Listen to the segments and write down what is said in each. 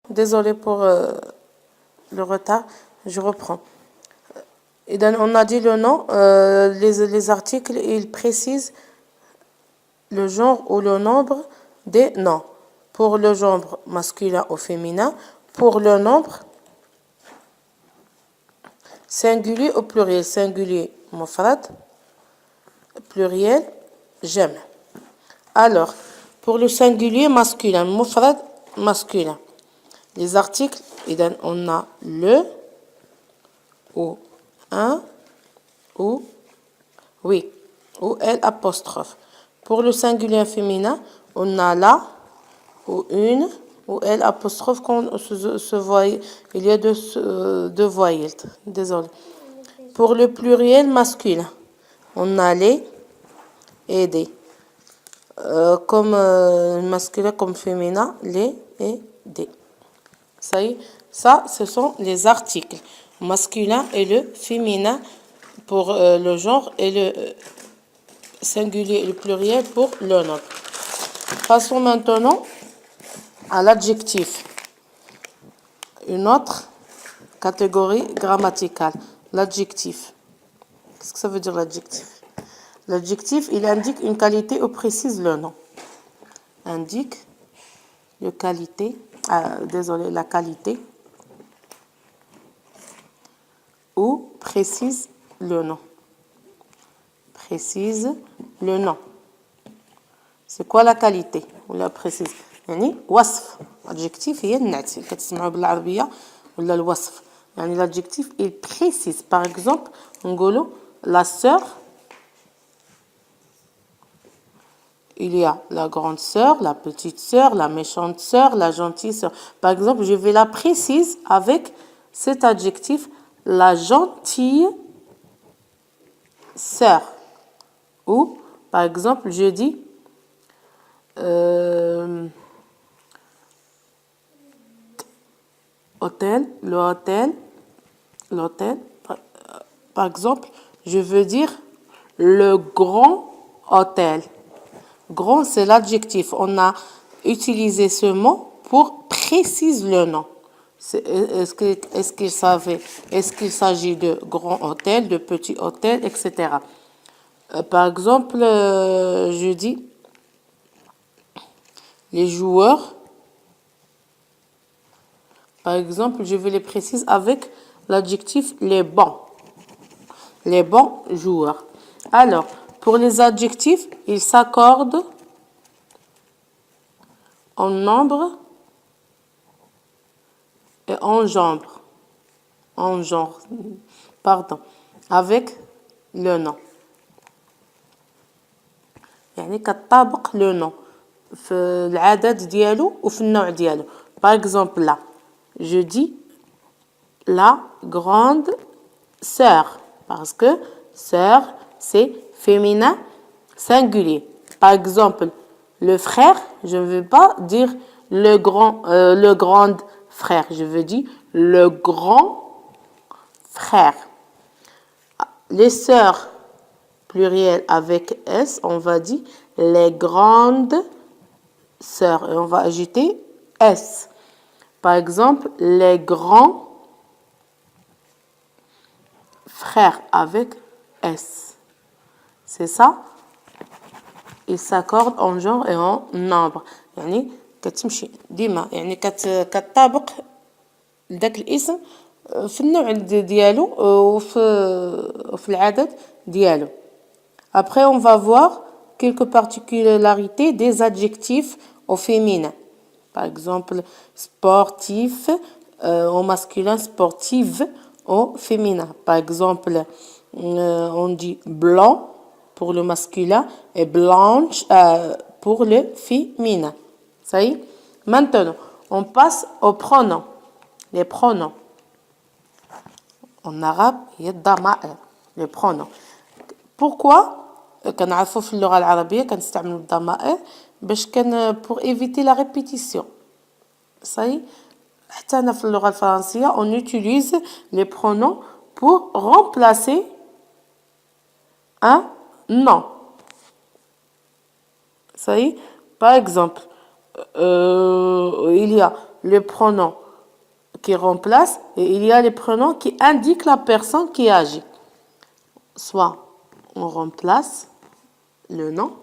Désolée pour le retard, je reprends. Et donc, on a dit le nom, les articles, ils précisent le genre ou le nombre des noms. Pour le genre masculin ou féminin, pour le nombre singulier ou pluriel. Singulier, mufrad, pluriel, jam'. Alors, pour le singulier masculin, mufrad, masculin. Les articles, on a le, ou un, ou oui, ou L apostrophe. Pour le singulier féminin, on a la, ou une, ou L apostrophe quand se voyelle. Il y a deux voyelles. Désolé. Pour le pluriel masculin, on a les et des. Comme masculin comme féminin, les et des. Ça y est, ça, ce sont les articles masculin et le féminin pour le genre et le singulier et le pluriel pour le nombre. Passons maintenant à l'adjectif. Une autre catégorie grammaticale. L'adjectif. Qu'est-ce que ça veut dire l'adjectif? L'adjectif, il indique une qualité ou précise le nom. Indique la qualité ou précise le nom. Précise le nom. C'est quoi la qualité ou la précise؟ يعني وصف. Adjectif هي النعت كتسمعوا بالعربية ولا الوصف. يعني l'adjectif il précise. Par exemple, نقولوا la sœur. Il y a la grande sœur, la petite sœur, la méchante sœur, la gentille sœur. Par exemple, je vais la préciser avec cet adjectif, la gentille sœur. Ou, par exemple, je dis hôtel, l'hôtel. Par exemple, je veux dire le grand hôtel. Grand, c'est l'adjectif. On a utilisé ce mot pour préciser le nom. Est-ce qu'il s'agit de grand hôtel, de petit hôtel, etc. Par exemple, je dis les joueurs. Par exemple, je vais les préciser avec l'adjectif les bons. Les bons joueurs. Alors, pour les adjectifs, ils s'accordent en nombre et en genre. En genre, pardon, avec le nom. يعني كتطابق le nom في العدد ديالو وفي النوع ديالو. Par exemple là, je dis la grande sœur parce que sœur c'est féminin singulier. Par exemple, le frère, je ne veux pas dire le grand frère, je veux dire le grand frère. Les sœurs, pluriel avec S, on va dire les grandes sœurs et on va ajouter S. Par exemple, les grands frères avec S. C'est ça? Ils s'accordent en genre et en nombre. يعني كتمشي ديما يعني كتطابق لذاك الاسم في النوع ديالو وفي العدد ديالو. Après, on va voir quelques particularités des adjectifs au féminin. Par exemple, sportif au masculin, sportive au féminin. Par exemple, on dit blanc pour le masculin et blanche pour le féminin. Ça y est? Maintenant, on passe aux pronoms. Les pronoms. En arabe, il y a الضمائر. Les pronoms. Pourquoi كنعرفوا في اللغة العربية كنستعملوا الضمائر باش pour éviter la répétition. Ça y est? حتى هنا في اللغة الفرنسية on utilise les pronoms pour remplacer un nom. Ça y est? Par exemple, il y a le pronom qui remplace et il y a les pronoms qui indiquent la personne qui agit. Soit on remplace le nom,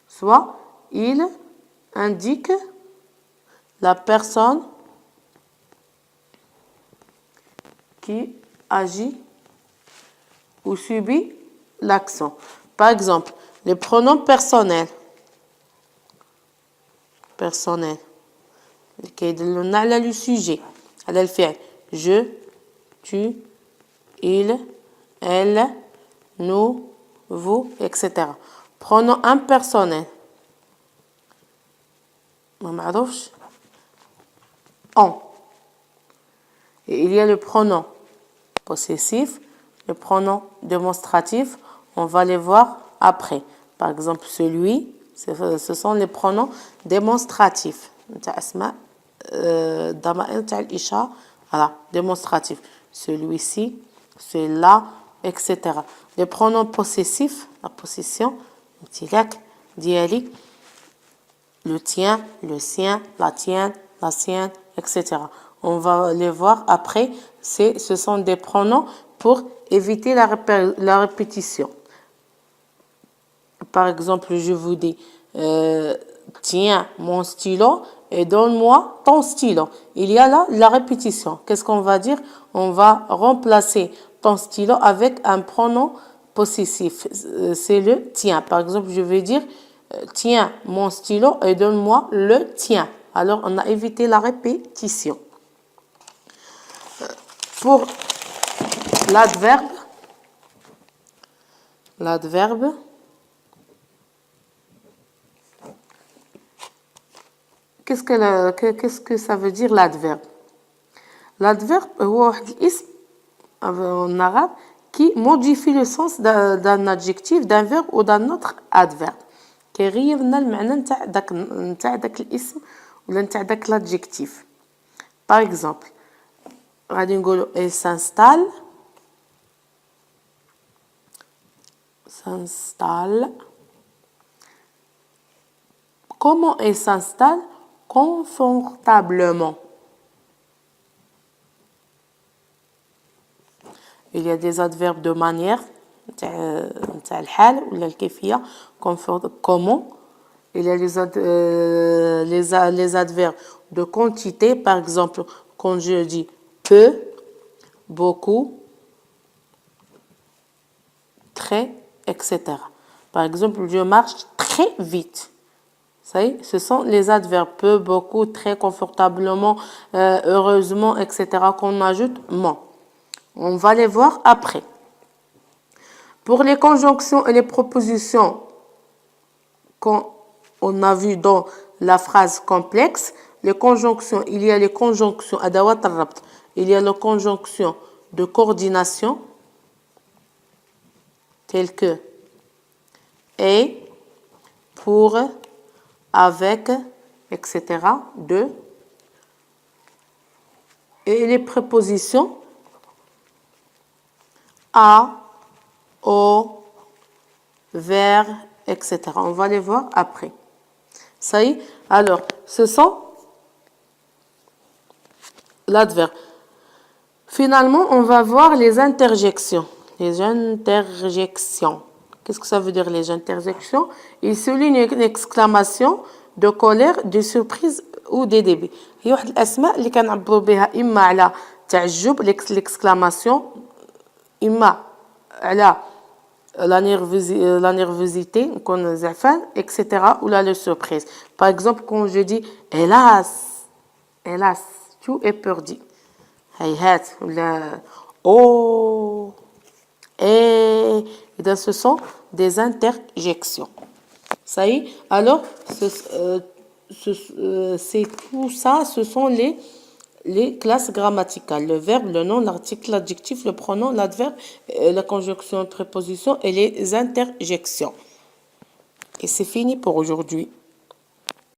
soit il indique la personne qui agit ou subit l'action. Par exemple, les pronoms personnels. Personnel. qui يدلنا على le sujet, على الفعل. Je, tu, il, elle, nous, vous, etc. Pronom impersonnel. ما معروفش. On. Et il y a le pronom possessif, le pronom démonstratif. On va les voir après. Par exemple, celui, ce sont les pronoms démonstratifs. Voilà, démonstratif. Celui-ci, celui-là, etc. Les pronoms possessifs, la possession, le tien, le sien, la tienne, la sienne, etc. On va les voir après. Ce sont des pronoms pour éviter la répétition. Par exemple, je vous dis, tiens mon stylo et donne-moi ton stylo. Il y a là la répétition. Qu'est-ce qu'on va dire? On va remplacer ton stylo avec un pronom possessif. C'est le tien. Par exemple, je vais dire, tiens mon stylo et donne-moi le tien. Alors, on a évité la répétition. Pour l'adverbe, qu'est-ce que ça veut dire l'adverbe? L'adverbe est en arabe qui modifie le sens d'un adjectif, d'un verbe ou d'un autre adverbe. كيغير لنا المعنى نتاع داك الاسم ولا نتاع داك l'adjectif. Par exemple, غادي نقولوا elle s'installe. Comment elle s'installe? Confortablement. Il y a des adverbes de manière, نتاع الحال ولا الكيفية, comment. Il y a les adverbes de quantité, par exemple, quand je dis peu, beaucoup, très, etc. Par exemple, je marche très vite. Ça y est, ce sont les adverbes peu, beaucoup, très, confortablement, heureusement, etc. qu'on ajoute ment. On va les voir après. Pour les conjonctions et les propositions qu'on a vu dans la phrase complexe, les conjonctions, il y a les conjonctions adawat al-rabt, il y a les conjonctions de coordination telles que et, pour, avec, etc. de, et les prépositions à, au, vers, etc. On va les voir après. Ça y est. Alors, ce sont l'adverbe. Finalement, on va voir les interjections. Les interjections. Qu'est-ce que ça veut dire les interjections? Il souligne une exclamation de colère, de surprise ou de débit. هي واحد الأسماء اللي كنعبروا بها إما على تعجب l'exclamation, إما على la nervosité, نكون زعفان, etc. ou la surprise. Par exemple, quand je dis hélas, tout est perdu. هيهات ولا oh, et ce sont des interjections. Ça y est. Alors, c'est tout ça, ce sont les classes grammaticales. Le verbe, le nom, l'article, l'adjectif, le pronom, l'adverbe, la conjonction de préposition et les interjections. Et c'est fini pour aujourd'hui.